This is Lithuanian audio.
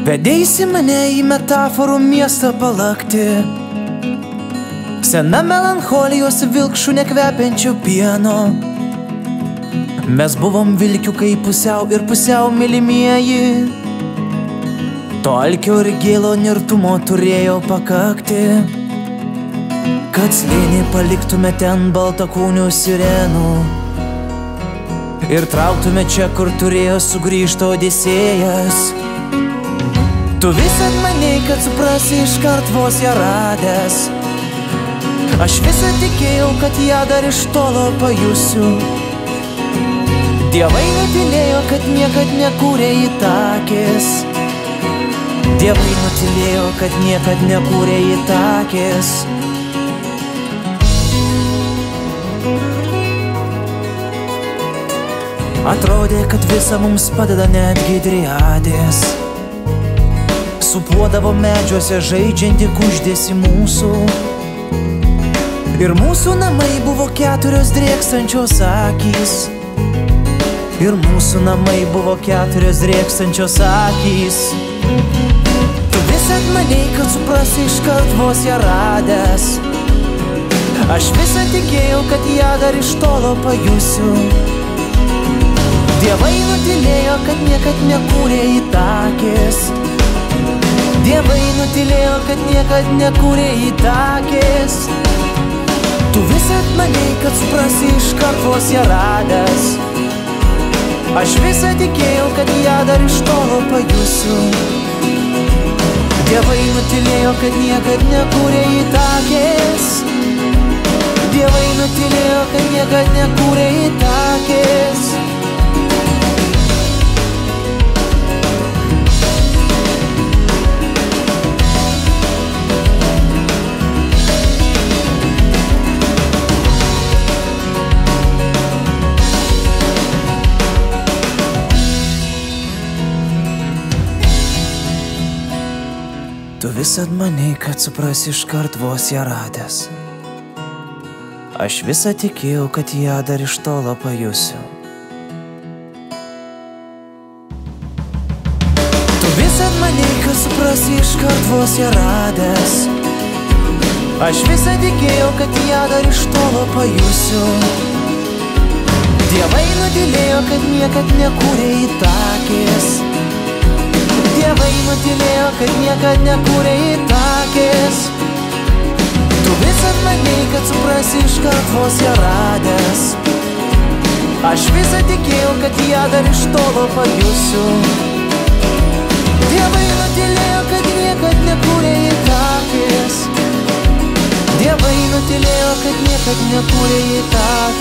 Vedėsi mane į metaforų miestą palakti, sena melancholijos vilkšų nekvepiančių pieno. Mes buvom vilkiukai pusiau ir pusiau mylimieji, to alkio ir gėlo nirtumo turėjo pakakti, kad slėnį paliktume ten baltakūnių sirenų ir trauktume čia, kur turėjo sugrįžti Odisėjas. Tu visad maniai, kad suprasi iškart vos ją radęs. Aš visad tikėjau, kad ją dar iš tolo pajusiu. Dievai nutylėjo, kad niekad nekūrė įtakės. Dievai nutylėjo, kad niekad nekūrė įtakės. Atrodė, kad visa mums padeda netgi driadės. Supuodavo medžiuose žaidžianti kuždėsi mūsų. Ir mūsų namai buvo 4 drėkstančios akys. Ir mūsų namai buvo 4 drėkstančios akys. Tu visad maniai, kad suprasi iškart vos ją radęs. Aš visad tikėjau, kad ją dar iš tolo pajusiu. Dievai nutylėjo, kad niekad nekūrė įtakės. Dievai nutylėjo, kad niekad nekūrė įtakės. Tu visad maniai, kad suprasi iškart vos ją radęs. Aš visad tikėjau, kad ją dar iš tolo pajusiu. Dievai nutylėjo, kad niekad nekūrė įtakės. Dievai nutylėjo, kad niekad nekūrė įtakės. Tu visad maniai, kad suprasi iškart vos ją radęs. Aš visad tikėjau, kad ją dar iš tolo pajusiu. Tu visad maniai, kad suprasi iškart vos ją radęs. Aš visad tikėjau, kad ją dar iš tolo pajusiu. Dievai nutylėjo, kad niekad nekūrė įtakės. Dievai nutylėjo, kad niekad nekūrė įtakės. Tu visad maniai, kad suprasi iškart vos ją radęs. Aš visad tikėjau, kad ją dar iš tolo pajusiu. Dievai nutylėjo, kad niekad nekūrė įtakės. Dievai nutylėjo, kad niekad nekūrė įtakės.